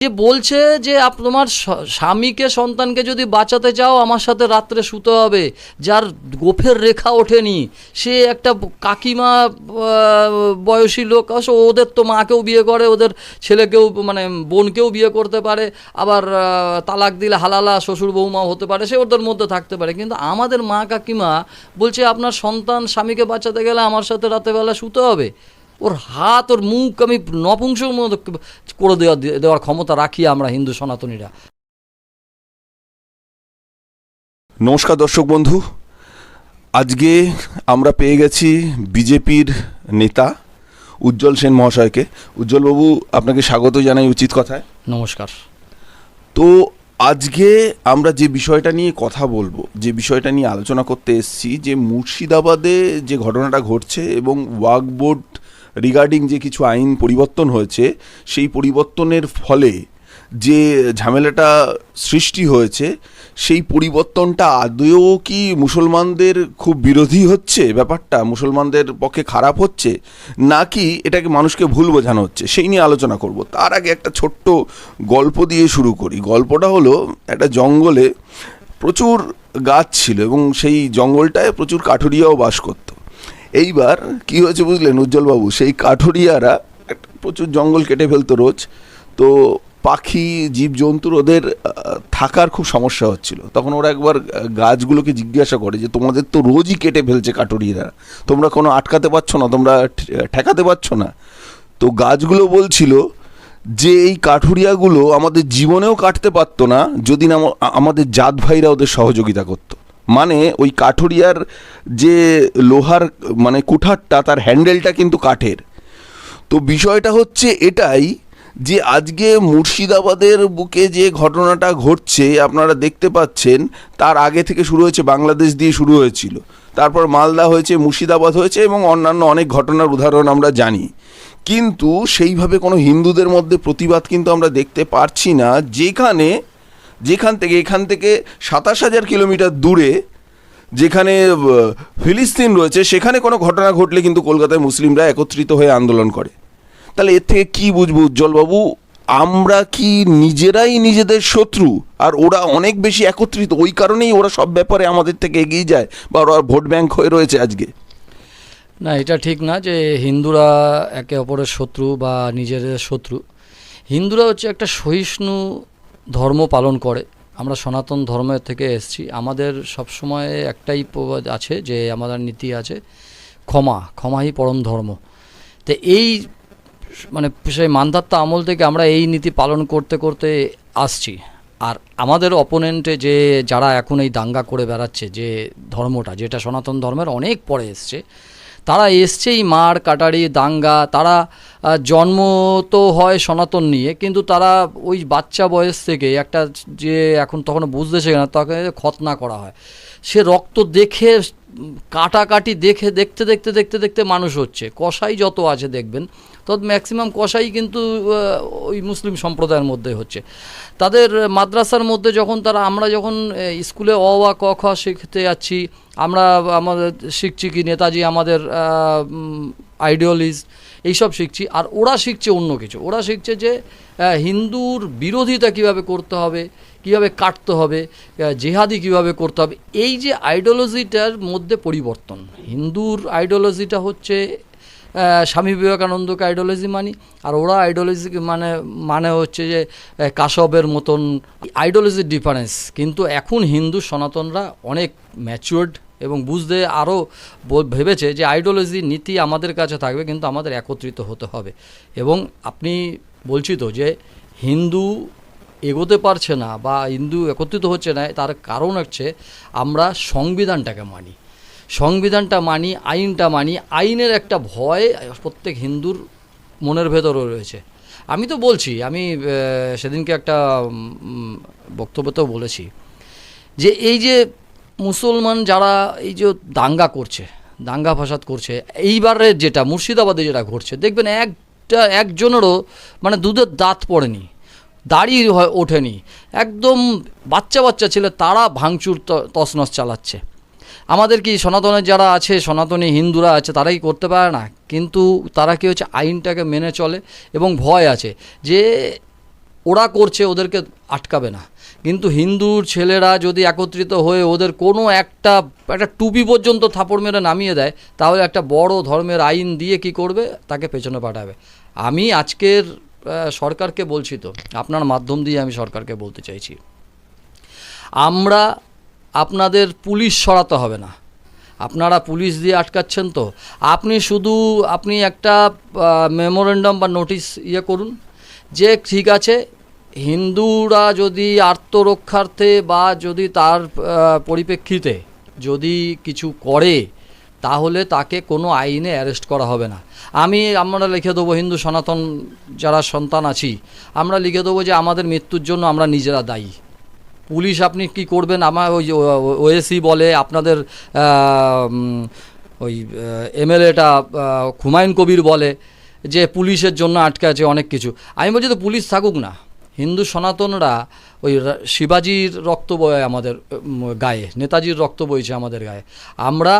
যে বলছে যে তোমার স্বামীকে সন্তানকে যদি বাঁচাতে চাও আমার সাথে রাত্রে শুতে হবে, যার গোফের রেখা ওঠেনি, সে একটা কাকিমা বয়সী লোক, ওদের তো মাকেও বিয়ে করে, ওদের ছেলেকেও মানে বোনকেও বিয়ে করতে পারে, আবার তালাক দিলে হালালা শ্বশুর বৌমাও হতে পারে, সে ওদের মধ্যে থাকতে পারে। কিন্তু আমাদের মা কাকিমা বলছে আপনার সন্তান স্বামীকে বাঁচাতে গেলে আমার সাথে রাতেরবেলা শুতে হবে। ওর হাত ওর মুখ আমি নপুংসক মতো করে দেওয়ার ক্ষমতা রাখি আমরা হিন্দু সনাতনীরা। নমস্কার দর্শক বন্ধু, আজকে আমরা পেয়ে গেছি বিজেপির নেতা উজ্জ্বল সেন মহাশয়কে। উজ্জ্বলবাবু, আপনাকে স্বাগত জানাই উচিত কথায়। নমস্কার। তো আজকে আমরা যে বিষয়টা নিয়ে কথা বলবো, যে বিষয়টা নিয়ে আলোচনা করতে এসেছি, যে মুর্শিদাবাদে যে ঘটনাটা ঘটছে এবং ওয়াকফ বোর্ড রিগার্ডিং যে কিছু আইন পরিবর্তন হয়েছে, সেই পরিবর্তনের ফলে যে ঝামেলাটা সৃষ্টি হয়েছে, সেই পরিবর্তনটা আদৌ কি মুসলমানদের খুব বিরোধী হচ্ছে, ব্যাপারটা মুসলমানদের পক্ষে খারাপ হচ্ছে, নাকি এটাকে মানুষকে ভুল বোঝানো হচ্ছে, সেই নিয়ে আলোচনা করব। তার আগে একটা ছোট্ট গল্প দিয়ে শুরু করি। গল্পটা হলো, একটা জঙ্গলে প্রচুর গাছ ছিল এবং সেই জঙ্গলটায় প্রচুর কাঠুরিয়াও বাস করতো। এইবার কি হয়েছে বুঝলেন উজ্জ্বলবাবু, সেই কাঠুরিয়ারা প্রচুর জঙ্গল কেটে ফেলতো রোজ। তো পাখি জীবজন্তুর ওদের থাকার খুব সমস্যা হচ্ছিল। তখন ওরা একবার গাছগুলোকে জিজ্ঞাসা করে যে তোমাদের তো রোজই কেটে ফেলছে কাঠুরিয়ারা, তোমরা কোনো আটকাতে পারছো না, তোমরা ঠেকাতে পারছো না? তো গাছগুলো বলছিল যে এই কাঠুরিয়াগুলো আমাদের জীবনেও কাটতে পারতো না যদি না আমাদের জাত ভাইরা ওদের সহযোগিতা করতো। মানে ওই কাঠুরিয়ার যে লোহার মানে কুঠারটা, তার হ্যান্ডেলটা কিন্তু কাঠের। তো বিষয়টা হচ্ছে এটাই যে আজকে মুর্শিদাবাদের বুকে যে ঘটনাটা ঘটছে আপনারা দেখতে পাচ্ছেন, তার আগে থেকে শুরু হয়েছে, বাংলাদেশ দিয়ে শুরু হয়েছিল, তারপর মালদা হয়েছে, মুর্শিদাবাদ হয়েছে এবং অন্যান্য অনেক ঘটনার উদাহরণ আমরা জানি। কিন্তু সেইভাবে কোনো হিন্দুদের মধ্যে প্রতিবাদ কিন্তু আমরা দেখতে পারছি না, যেখান থেকে এখান থেকে ২৭,০০০ কিলোমিটার দূরে যেখানে ফিলিস্তিন রয়েছে, সেখানে কোনো ঘটনা ঘটলে কিন্তু কলকাতায় মুসলিমরা একত্রিত হয়ে আন্দোলন করে। তাহলে এর থেকে কী বুঝবো উজ্জ্বলবাবু, আমরা কি নিজেরাই নিজেদের শত্রু আর ওরা অনেক বেশি একত্রিত, ওই কারণেই ওরা সব ব্যাপারে আমাদের থেকে এগিয়ে যায় বা ওরা ভোট ব্যাংক হয়ে রয়েছে আজকে? না, এটা ঠিক না যে হিন্দুরা একে অপরের শত্রু বা নিজেদের শত্রু। হিন্দুরা হচ্ছে একটা সহিষ্ণু ধর্ম পালন করে। আমরা সনাতন ধর্মের থেকে এসেছি। আমাদের সবসময় একটাই আছে, যে আমাদের নীতি আছে, ক্ষমাই পরম ধর্ম। তো এই মানে সেই মান্ধাত্তা আমল থেকে আমরা এই নীতি পালন করতে করতে আসছি। আর আমাদের অপোনেন্টে যে যারা এখন এই দাঙ্গা করে বেড়াচ্ছে, যে ধর্মটা যেটা সনাতন ধর্মের অনেক পরে এসছে, তারা এসছেই মার কাটারি দাঙ্গা। তারা জন্ম তো হয় সনাতন নিয়ে, কিন্তু তারা ওই বাচ্চা বয়স থেকে একটা যে এখন তখন বুঝতে শেখে না, তাকে খতনা করা হয়। সে রক্ত দেখে, কাটাকাটি দেখে, দেখতে দেখতে দেখতে দেখতে মানুষ হচ্ছে। কসাই যত আছে দেখবেন, তত ম্যাক্সিমাম কসাই কিন্তু ওই মুসলিম সম্প্রদায়ের মধ্যে হচ্ছে। তাদের মাদ্রাসার মধ্যে আমরা যখন স্কুলে অ আ ক খ শিখতে যাচ্ছি, আমরা আমাদের শিখছি কি নেতাজি আমাদের আইডিওলজিস্ট, এইসব শিখছি। আর ওরা শিখছে অন্য কিছু। ওরা শিখছে যে হিন্দুর বিরোধিতা কিভাবে করতে হবে, কীভাবে কাটতে হবে, জেহাদি কিভাবে করতে হবে। এই যে আইডিওলজিটার মধ্যে পরিবর্তন। হিন্দুর আইডিওলজিটা হচ্ছে স্বামী বিবেকানন্দকে আইডিওলজি মানি, আর ওরা আইডিওলজি মানে হচ্ছে যে কাশবের মতন আইডিওলজির ডিফারেন্স। কিন্তু এখন হিন্দু সনাতনরা অনেক ম্যাচিওর্ড এবং বুঝতে আরও ভেবেছে যে আইডিওলজি নীতি আমাদের কাছে থাকবে, কিন্তু আমাদের একত্রিত হতে হবে। এবং আপনি বলছি তো যে হিন্দু এগোতে পারছে না বা হিন্দু একত্রিত হচ্ছে না, তার কারণ হচ্ছে আমরা সংবিধানটাকে মানি, আইনটা মানি। আইনের একটা ভয় প্রত্যেক হিন্দুর মনের ভেতরে রয়েছে। আমি তো বলছি, আমি সেদিনকে একটা বক্তব্যতেও বলেছি যে এই যে মুসলমান যারা এই যে দাঙ্গা ফাসাদ করছে, এইবারের যেটা মুর্শিদাবাদে যেটা ঘটছে, দেখবেন একজনেরও মানে দুধের দাঁত পড়েনি, দাড়ি ওঠেনি, একদম বাচ্চা ছেলে, তারা ভাঙচুর তছনছ চালাচ্ছে। আমাদের কি সনাতনের যারা আছে, সনাতনী হিন্দুরা আছে, তারাই করতে পারে না? কিন্তু তারা কি হচ্ছে, আইনটাকে মেনে চলে এবং ভয় আছে যে ওরা করছে, ওদেরকে আটকাবে না। কিন্তু হিন্দুর ছেলেরা যদি একত্রিত হয়ে ওদের কোনো একটা টুপি পর্যন্ত থাপড় মেরে নামিয়ে দেয়, তাহলে একটা বড় ধর্মের আইন দিয়ে কি করবে, তাকে পেছনে পাঠাবে। আমি আজকের সরকারকে বলছি, তো আপনার মাধ্যম দিয়ে আমি সরকারকে বলতে চাইছি, আমরা আপনাদের পুলিশ সরাতে হবে না, আপনারা পুলিশ দিয়ে আটকাচ্ছেন, তো আপনি একটা মেমোরেন্ডাম বা নোটিশ করুন যে ঠিক আছে, হিন্দুরা যদি আত্মরক্ষার্থে বা যদি তার পরিপ্রেক্ষিতে যদি কিছু করে, তাহলে তাকে কোনো আইনে অ্যারেস্ট করা হবে না। আমরা লিখে দেবো, হিন্দু সনাতন যারা সন্তান আছি, আমরা লিখে দেবো যে আমাদের মৃত্যুর জন্য আমরা নিজেরা দায়ী। পুলিশ আপনি কি করবেন, আমার ওই ওএসি বলে, আপনাদের ওই এমএলএটা হুমায়ুন কবির বলে যে পুলিশের জন্য আটকে আছে অনেক কিছু। আমি বলছি তো পুলিশ থাকুক না, হিন্দু সনাতনরা ওই শিবাজির রক্ত বয় আমাদের গায়ে, নেতাজির রক্ত বইছে আমাদের গায়ে। আমরা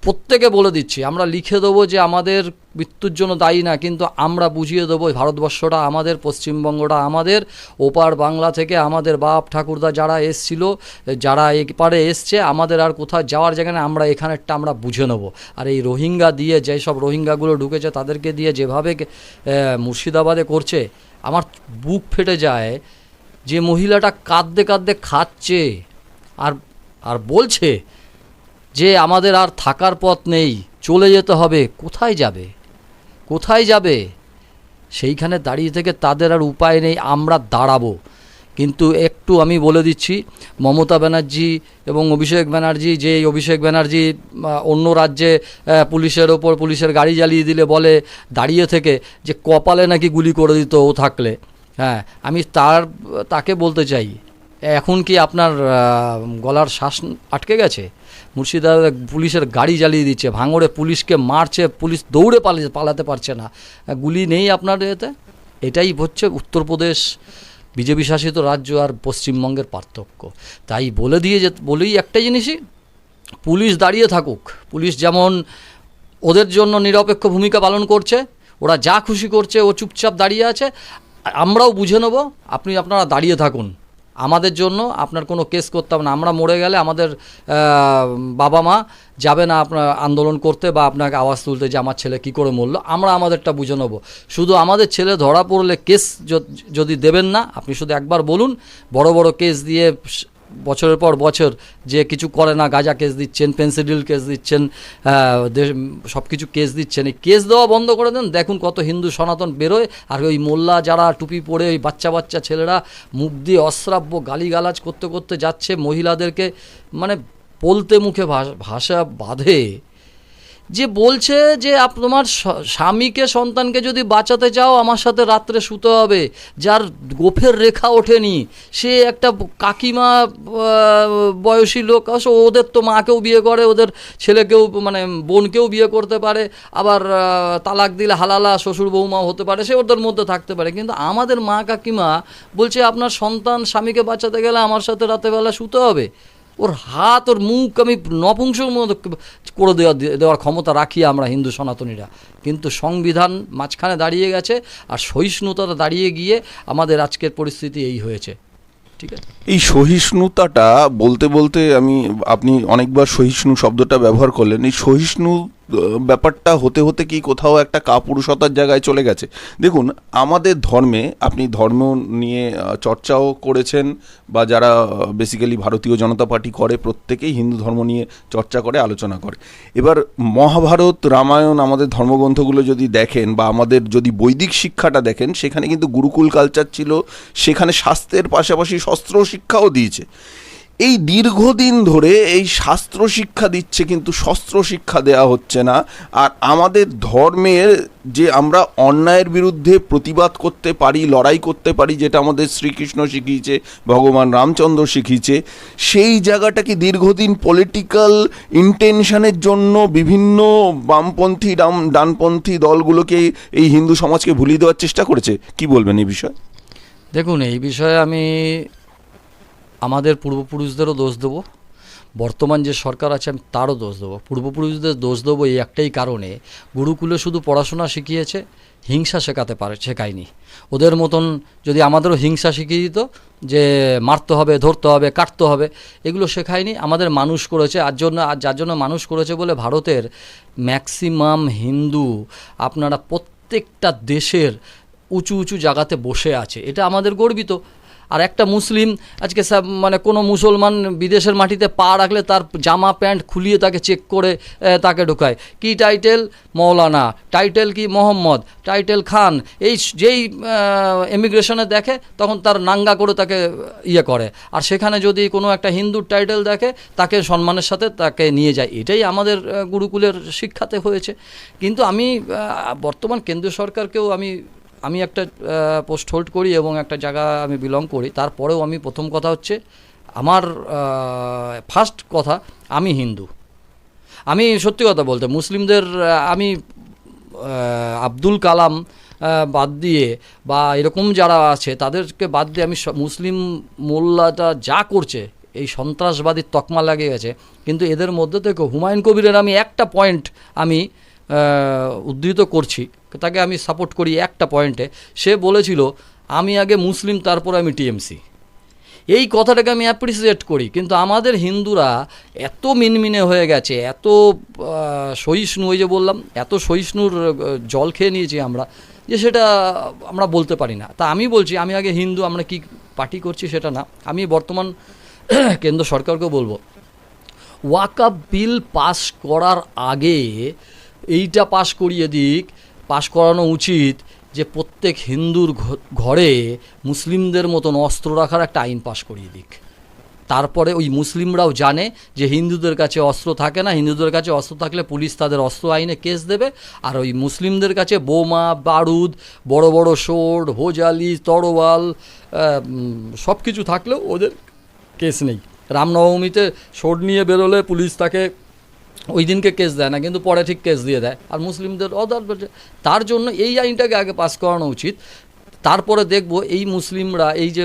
প্রত্যেকে বলে দিচ্ছি, আমরা লিখে দেবো যে আমাদের মৃত্যুর জন্য দায়ী না, কিন্তু আমরা বুঝিয়ে দেবো ভারতবর্ষটা আমাদের, পশ্চিমবঙ্গটা আমাদের, ওপার বাংলা থেকে আমাদের বাপ ঠাকুরদা যারা এসছিল, যারা এপারে এসছে, আমাদের আর কোথাও যাওয়ার জায়গা না, আমরা এখানেরটা আমরা বুঝে নেবো। আর এই রোহিঙ্গা দিয়ে, যেসব রোহিঙ্গাগুলো ঢুকেছে তাদেরকে দিয়ে যেভাবে মুর্শিদাবাদে করছে, আমার বুক ফেটে যায়। যে মহিলাটা কাঁদতে কাঁদতে খাচ্ছে আর বলছে যে আমাদের আর থাকার পথ নেই, চলে যেতে হবে। কোথায় যাবে? সেইখানে দাঁড়িয়ে থেকে তাদের আর উপায় নেই, আমরা দাঁড়াবো। কিন্তু একটু আমি বলে দিচ্ছি, মমতা ব্যানার্জি এবং অভিষেক ব্যানার্জি অন্য রাজ্যে পুলিশের গাড়ি জ্বালিয়ে দিলে বলে দাঁড়িয়ে থেকে যে কপালে নাকি গুলি করে দিত ও থাকলে। হ্যাঁ, আমি তাকে বলতে চাই, এখন কি আপনার গলার শ্বাস আটকে গেছে? মুর্শিদাবাদে পুলিশের গাড়ি জ্বালিয়ে দিচ্ছে, ভাঙড়ে পুলিশকে মারছে, পুলিশ দৌড়ে পালাতে পারছে না, গুলি নেই আপনার এতে। এটাই হচ্ছে উত্তরপ্রদেশ বিজেপি শাসিত রাজ্য আর পশ্চিমবঙ্গের পার্থক্য। তাই বলেই একটাই জিনিসই, পুলিশ দাঁড়িয়ে থাকুক। পুলিশ যেমন ওদের জন্য নিরপেক্ষ ভূমিকা পালন করছে, ওরা যা খুশি করছে, ও চুপচাপ দাঁড়িয়ে আছে, আমরাও বুঝে নেব। আপনারা দাঁড়িয়ে থাকুন, আমাদের জন্য আপনার কোনো কেস করতে হবে না। আমরা মরে গেলে আমাদের বাবা মা যাবে না আপনার আন্দোলন করতে বা আপনাকে আওয়াজ তুলতে যে আমার ছেলে কী করে মরলো। আমরা আমাদেরটা বুঝে নেব। শুধু আমাদের ছেলে ধরা পড়লে কেস যদি দেবেন না, আপনি শুধু একবার বলুন, বড় বড় কেস দিয়ে বছরের পর বছর যে কিছু করে না, গাঁজা কেস দিচ্ছেন, পেন্সিডিল কেস দিচ্ছেন, সব কিছু কেস দিচ্ছেন, এই কেস দেওয়া বন্ধ করে দেন। দেখুন কত হিন্দু সনাতন বেরোয়, আর ওই মোল্লা যারা টুপি পরে, ওই বাচ্চা ছেলেরা মুখ দিয়ে অশ্রাব্য গালিগালাজ করতে করতে যাচ্ছে, মহিলাদেরকে মানে বলতে মুখে ভাষা বাঁধে, যে বলছে যে তোমার স্বামীকে, সন্তানকে যদি বাঁচাতে চাও, আমার সাথে রাত্রে শুতে হবে। যার গোফের রেখা ওঠেনি, সে একটা কাকিমা বয়সী লোক, ওদের তো মাকেও বিয়ে করে, ওদের ছেলেকেও মানে বোনকেও বিয়ে করতে পারে, আবার তালাক দিলে হালালা শ্বশুর বৌমাও হতে পারে, সে ওদের মধ্যে থাকতে পারে। কিন্তু আমাদের মা কাকিমা বলছে আপনার সন্তান স্বামীকে বাঁচাতে গেলে আমার সাথে রাতেরবেলা শুতে হবে। ওর হাত, ওর মুখ আমি নপুংসক মতো করে দেওয়ার ক্ষমতা রাখি আমরা হিন্দু সনাতনীরা। কিন্তু সংবিধান মাঝখানে দাঁড়িয়ে গেছে, আর সহিষ্ণুতা দাঁড়িয়ে গিয়ে আমাদের আজকের পরিস্থিতি এই হয়েছে। ঠিক আছে, এই সহিষ্ণুতাটা বলতে আপনি অনেকবার সহিষ্ণু শব্দটা ব্যবহার করলেন। এই সহিষ্ণু ব্যাপারটা হতে কি কোথাও একটা কাপুরুষতার জায়গায় চলে গেছে? দেখুন, আমাদের ধর্মে, আপনি ধর্ম নিয়ে চর্চাও করেছেন, বা যারা বেসিক্যালি ভারতীয় জনতা পার্টি করে, প্রত্যেকেই হিন্দু ধর্ম নিয়ে চর্চা করে, আলোচনা করে। এবার মহাভারত, রামায়ণ, আমাদের ধর্মগ্রন্থগুলো যদি দেখেন, বা আমাদের যদি বৈদিক শিক্ষাটা দেখেন, সেখানে কিন্তু গুরুকুল কালচার ছিল, সেখানে শাস্ত্রের পাশাপাশি শস্ত্র শিক্ষাও দিয়েছে। এই দীর্ঘদিন ধরে এই শাস্ত্র শিক্ষা দিচ্ছে, কিন্তু শস্ত্র শিক্ষা দেওয়া হচ্ছে না। আর আমাদের ধর্মের যে আমরা অন্যায়ের বিরুদ্ধে প্রতিবাদ করতে পারি, লড়াই করতে পারি, যেটা আমাদের শ্রীকৃষ্ণ শিখিয়েছে, ভগবান রামচন্দ্র শিখিয়েছে, সেই জায়গাটাকে দীর্ঘদিন পলিটিক্যাল ইন্টেনশনের জন্য বিভিন্ন বামপন্থী ডানপন্থী দলগুলোকে, এই হিন্দু সমাজকে ভুলিয়ে দেওয়ার চেষ্টা করেছে। কি বলবেন এই বিষয়ে? দেখুন, এই বিষয়ে আমি আমাদের পূর্বপুরুষদেরও দোষ দেবো, বর্তমান যে সরকার আছে আমি তারও দোষ দেবো, পূর্বপুরুষদের দোষ দেবো এই একটাই কারণে, গুরুকুলে শুধু পড়াশোনা শিখিয়েছে, হিংসা শেখায়নি। ওদের মতন যদি আমাদেরও হিংসা শিখিয়ে দিত যে মারতে হবে, ধরতে হবে, কাটতে হবে, এগুলো শেখায়নি, আমাদের মানুষ করেছে। যার জন্য মানুষ করেছে বলে ভারতের ম্যাক্সিমাম হিন্দু আপনারা প্রত্যেকটা দেশের উঁচু উঁচু জায়গাতে বসে আছে, এটা আমাদের গর্বিত। আর একটা মুসলিম আজকে মানে কোনো মুসলমান বিদেশের মাটিতে পা রাখলে তার জামা প্যান্ট খুলিয়ে তাকে চেক করে তাকে ঢোকায়। কি টাইটেল? মৌলানা। টাইটেল কি? মোহাম্মদ। টাইটেল খান। এই যেই ইমিগ্রেশনে দেখে তখন তার নাঙ্গা করে তাকে ইয়ে করে, আর সেখানে যদি কোনো একটা হিন্দুর টাইটেল দেখে তাকে সম্মানের সাথে তাকে নিয়ে যায়। এটাই আমাদের গুরুকুলের শিক্ষাতে হয়েছে। কিন্তু আমি বর্তমান কেন্দ্রীয় সরকারকেও আমি একটা পোস্ট হোল্ড করি এবং একটা জায়গা আমি বিলং করি, তারপরেও আমি প্রথম কথা হচ্ছে আমার ফার্স্ট কথা, আমি হিন্দু। আমি সত্যি কথা বলতে মুসলিমদের আমি আব্দুল কালাম বাদ দিয়ে বা এরকম যারা আছে তাদেরকে বাদ দিয়ে আমি মুসলিম মোল্লাটা যা করছে, এই সন্ত্রাসবাদীর তকমা লাগে গেছে। কিন্তু এদের মধ্যে থেকে হুমায়ুন কবিরের আমি একটা পয়েন্ট আমি উদ্ধৃত করছি, তাকে আমি সাপোর্ট করি একটা পয়েন্টে। সে বলেছিল আমি আগে মুসলিম তারপর আমি টিএমসি। এই কথাটাকে আমি অ্যাপ্রিসিয়েট করি। কিন্তু আমাদের হিন্দুরা এত মিনমিনে হয়ে গেছে, এত সহিষ্ণু, ওই যে বললাম এত সহিষ্ণুর জল খেয়ে নিয়েছি আমরা, যে সেটা আমরা বলতে পারি না। তা আমি বলছি আমি আগে হিন্দু, আমরা কি পার্টি করছি সেটা না। আমি বর্তমান কেন্দ্র সরকারকেও বলবো, ওয়াকআপ বিল পাস করার আগে এইটা পাস করিয়ে দিক, পাস করানো উচিত যে প্রত্যেক হিন্দুর ঘরে মুসলিমদের মতন অস্ত্র রাখার একটা আইন পাস করিয়ে দিক। তারপরে ওই মুসলিমরাও জানে যে হিন্দুদের কাছে অস্ত্র থাকে না, হিন্দুদের কাছে অস্ত্র থাকলে পুলিশ তাদের অস্ত্র আইনে কেস দেবে, আর ওই মুসলিমদের কাছে বোমা, বারুদ, বড় বড় সোর্ড, হোজালি, তরোয়াল সব কিছু থাকলেও ওদের কেস নেই। রামনবমীতে সোর্ড নিয়ে বেরোলে পুলিশ তাকে ওই দিনকে কেস দেয় না, কিন্তু পরে ঠিক কেস দিয়ে দেয়। আর মুসলিমদের তার জন্য এই আইনটাকে আগে পাস করানো উচিত। তারপরে দেখব এই মুসলিমরা, এই যে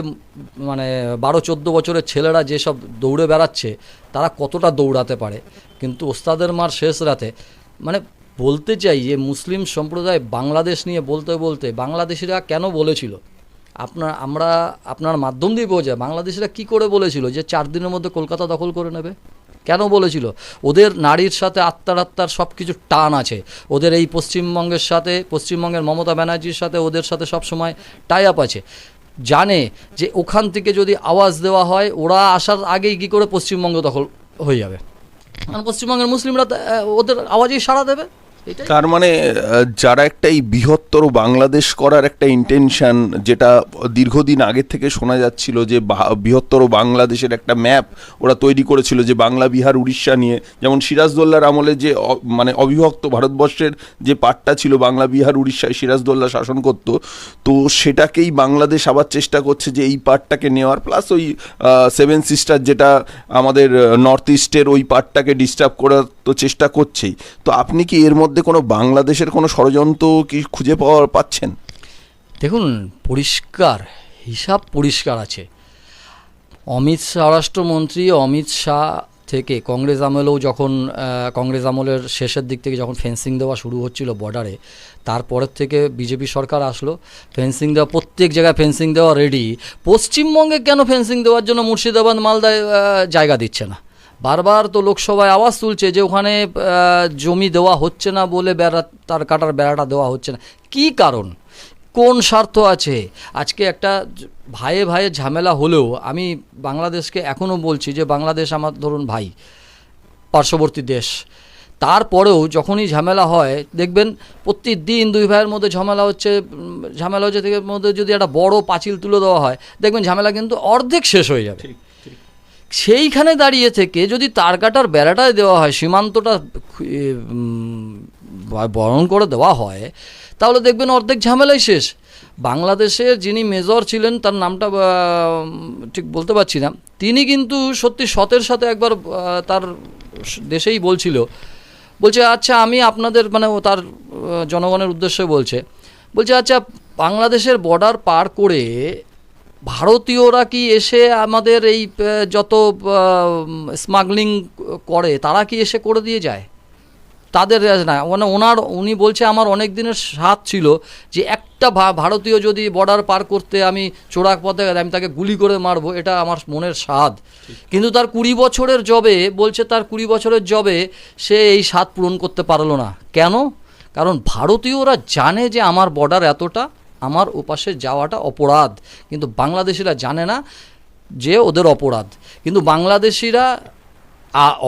মানে 12-14 বছরের ছেলেরা যেসব দৌড়ে বেড়াচ্ছে, তারা কতটা দৌড়াতে পারে। কিন্তু ওস্তাদের মার শেষ রাতে, মানে বলতে চাই যে মুসলিম সম্প্রদায় বাংলাদেশ নিয়ে বলতে বলতে বাংলাদেশিরা কেন বলেছিল, আপনার মাধ্যম দিয়ে বোঝা, বাংলাদেশিরা কি করে বলেছিল যে 4 দিনের মধ্যে কলকাতা দখল করে নেবে? কেন বলেছিল? ওদের নারীর সাথে আত্মার সব কিছু টান আছে। ওদের এই পশ্চিমবঙ্গের সাথে, পশ্চিমবঙ্গের মমতা ব্যানার্জির সাথে ওদের সাথে সব সময় টাই আপ আছে। জানে যে ওখান থেকে যদি আওয়াজ দেওয়া হয়, ওরা আসার আগেই কী করে পশ্চিমবঙ্গ দখল হয়ে যাবে, কারণ পশ্চিমবঙ্গের মুসলিমরা ওদের আওয়াজেই সাড়া দেবে। তার মানে যারা একটা এই বৃহত্তর বাংলাদেশ করার একটা ইন্টেনশন, যেটা দীর্ঘদিন আগে থেকে শোনা যাচ্ছিল যে বৃহত্তর বাংলাদেশের একটা ম্যাপ ওরা তৈরি করেছিল, যে বাংলা, বিহার, উড়িষ্যা নিয়ে, যেমন সিরাজদৌল্লার আমলে যে মানে অবিভক্ত ভারতবর্ষের যে পার্টটা ছিল বাংলা, বিহার, উড়িষ্যায় সিরাজদৌল্লা শাসন করত, তো সেটাকেই বাংলাদেশ আবার চেষ্টা করছে যে এই পার্টটাকে নেওয়ার, প্লাস ওই 7 সিস্টার যেটা আমাদের নর্থ ইস্টের ওই পার্টটাকে ডিস্টার্ব করার তো চেষ্টা করছেই। তো আপনি কি এর মধ্যে কোনো বাংলাদেশের কোনো ষড়যন্ত্র কি খুঁজে পাচ্ছেন? দেখুন, হিসাব পরিষ্কার আছে। স্বরাষ্ট্রমন্ত্রী অমিত শাহ থেকে কংগ্রেস আমলেও যখন কংগ্রেস আমলের শেষের দিক থেকে যখন ফেন্সিং দেওয়া শুরু হচ্ছিল বর্ডারে, তারপরের থেকে বিজেপি সরকার আসলো, ফেন্সিং দেওয়া, প্রত্যেক জায়গায় ফেন্সিং দেওয়া রেডি। পশ্চিমবঙ্গে কেন ফেন্সিং দেওয়ার জন্য মুর্শিদাবাদ, মালদায় জায়গা দিচ্ছে না? বারবার তো লোকসভায় আওয়াজ তুলছে যে ওখানে জমি দেওয়া হচ্ছে না বলে তার কাটার বেড়াটা দেওয়া হচ্ছে না। কি কারণ, কোন স্বার্থ আছে? আজকে একটা ভাইয়ে ভাইয়ে ঝামেলা হলেও আমি বাংলাদেশকে এখনও বলছি যে বাংলাদেশ আমার ধরুন ভাই, পার্শ্ববর্তী দেশ। তারপরেও যখনই ঝামেলা হয় দেখবেন প্রতিদিন 2 ভাইয়ের মধ্যে ঝামেলা হচ্ছে থেকে মধ্যে যদি একটা বড় পাঁচিল তুলে দেওয়া হয়, দেখবেন ঝামেলা কিন্তু অর্ধেক শেষ হয়ে যাবে। সেইখানে দাঁড়িয়ে থেকে যদি তার কাটার বেড়াটায় দেওয়া হয়, সীমান্তটা বরণ করে দেওয়া হয়, তাহলে দেখবেন অর্ধেক ঝামেলাই শেষ। বাংলাদেশের যিনি মেজর ছিলেন, তার নামটা ঠিক বলতে পারছি না, তিনি কিন্তু সত্যি সতের সাথে একবার তার দেশেই বলছে আচ্ছা আমি আপনাদের, মানে ও তার জনগণের উদ্দেশ্যে বলছে আচ্ছা বাংলাদেশের বর্ডার পার করে ভারতীয়রা কি এসে আমাদের এই যত স্মাগলিং করে তারা কি এসে করে দিয়ে যায়? তাদের না, মানে উনি বলছে আমার অনেক দিনের স্বাদ ছিল যে একটা ভারতীয় যদি বর্ডার পার করতে আমি চোরাক পথে আমি তাকে গুলি করে মারবো, এটা আমার মনের স্বাদ। কিন্তু তার 20 বছরের জবে বলছে, তার 20 বছরের জবে সে এই স্বাদ পূরণ করতে পারলো না। কেন? কারণ ভারতীয়রা জানে যে আমার বর্ডার এতটা, আমার ওপাশে যাওয়াটা অপরাধ, কিন্তু বাংলাদেশিরা জানে না যে ওদের অপরাধ। কিন্তু বাংলাদেশিরা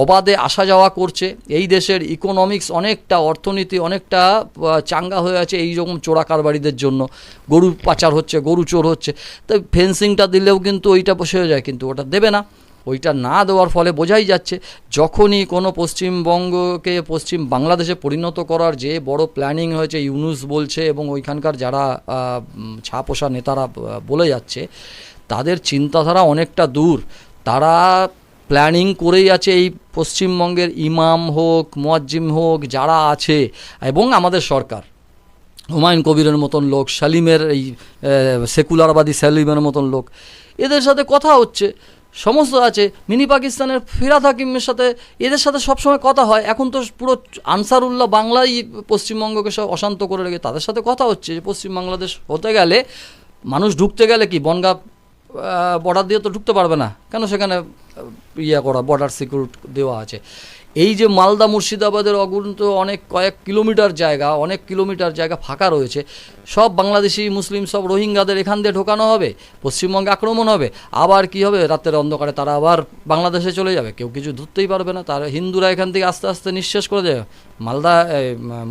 অবাধে আসা যাওয়া করছে, এই দেশের ইকোনমিক্স অনেকটা, অর্থনীতি অনেকটা চাঙ্গা হয়ে আছে এই রকম চোরা কারবারিদের জন্য। গরু পাচার হচ্ছে, গরু চোর হচ্ছে, তাই ফেন্সিংটা দিলেও কিন্তু ওইটা বসে হয়ে যায়, কিন্তু ওটা দেবে না। ওইটা না দেওয়ার ফলে বোঝাই যাচ্ছে যখনই কোনো পশ্চিমবঙ্গকে পশ্চিম বাংলাদেশে পরিণত করার যে বড় প্ল্যানিং হয়েছে, ইউনুস বলছে এবং ওইখানকার যারা ছাপোষা নেতারা বলে যাচ্ছে, তাদের চিন্তাধারা অনেকটা দূর। তারা প্ল্যানিং করেই আছে এই পশ্চিমবঙ্গের ইমাম হোক, মুয়াজ্জিম হোক, যারা আছে, এবং আমাদের সরকার, হুমায়ুন কবিরের মতন লোক, সালিমের এই সেকুলারবাদী সালিমের মতন লোক, এদের সাথে কথা হচ্ছে, সমস্ত আছে। মিনি পাকিস্তানের ফিরাদ হাকিমের সাথে এদের সাথে সবসময় কথা হয়। এখন তো পুরো আনসারুল্লাহ বাংলাই পশ্চিমবঙ্গকে সব অশান্ত করে রেখে তাদের সাথে কথা হচ্ছে যে পশ্চিম বাংলাদেশ হতে গেলে, মানুষ ঢুকতে গেলে কি বনগাঁ বর্ডার দিয়ে তো ঢুকতে পারবে না, কেন? সেখানে করা বর্ডার সিকিউরিটি দেওয়া আছে। এই যে মালদা মুর্শিদাবাদের অগুন্ত কয়েক কিলোমিটার জায়গা ফাঁকা রয়েছে, সব বাংলাদেশি মুসলিম সব রোহিঙ্গাদের এখান দিয়ে ঢোকানো হবে, পশ্চিমবঙ্গে আক্রমণ হবে, আবার কি হবে? রাতের অন্ধকারে তারা আবার বাংলাদেশে চলে যাবে, কেউ কিছু ধরতেই পারবে না। তার হিন্দুরা এখান থেকে আস্তে আস্তে নিঃশেষ করে দেবে। মালদা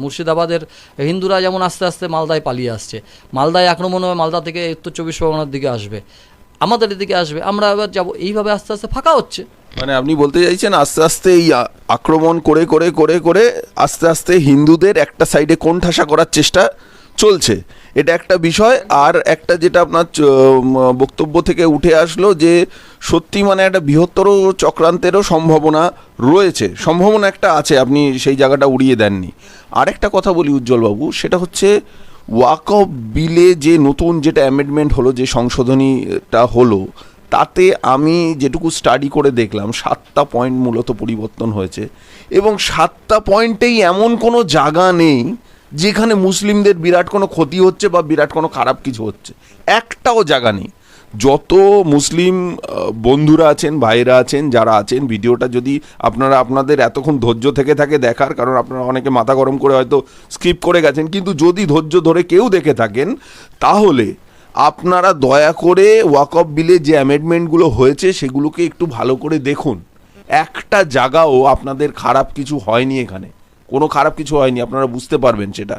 মুর্শিদাবাদের হিন্দুরা যেমন আস্তে আস্তে মালদায় পালিয়ে আসছে, মালদায় আক্রমণ হবে, মালদা থেকে উত্তর 24 পরগনার দিকে আসবে, আমাদের এদিকে আসবে, আমরা এবার যাবো, এইভাবে আস্তে আস্তে ফাঁকা হচ্ছে। মানে আপনি বলতে চাইছেন আস্তে আস্তে এই আক্রমণ করে করে করে করে আস্তে আস্তে হিন্দুদের একটা সাইডে কোণঠাসা করার চেষ্টা চলছে, এটা একটা বিষয়। আর একটা যেটা আপনার বক্তব্য থেকে উঠে আসলো যে সত্যি মানে একটা বৃহত্তর চক্রান্তেরও সম্ভাবনা রয়েছে, সম্ভাবনা একটা আছে, আপনি সেই জায়গাটা উড়িয়ে দেননি। আর একটা কথা বলি উজ্জ্বলবাবু, সেটা হচ্ছে ওয়াকফ বিলে যে নতুন যেটা অ্যামেন্ডমেন্ট হলো, যে সংশোধনীটা হলো, তাতে আমি যেটুকু স্টাডি করে দেখলাম 7টা পয়েন্ট মূলত পরিবর্তন হয়েছে, এবং 7টা পয়েন্টেই এমন কোনো জায়গা নেই যেখানে মুসলিমদের বিরাট কোনো ক্ষতি হচ্ছে বা বিরাট কোনো খারাপ কিছু হচ্ছে, একটাও জায়গা নেই। যত মুসলিম বন্ধুরা আছেন, ভাইরা আছেন, যারা আছেন, ভিডিওটা যদি আপনাদের এতক্ষণ ধৈর্য থেকে থাকে দেখার, কারণ আপনারা অনেকে মাথা গরম করে হয়তো স্কিপ করে গেছেন, কিন্তু যদি ধৈর্য ধরে কেউ দেখে থাকেন, তাহলে আপনারা দয়া করে ওয়াকফ বিলে যে অ্যামেন্ডমেন্টগুলো হয়েছে সেগুলোকে একটু ভালো করে দেখুন। একটা জায়গাও আপনাদের খারাপ কিছু হয়নি, এখানে কোনো খারাপ কিছু হয়নি, আপনারা বুঝতে পারবেন সেটা।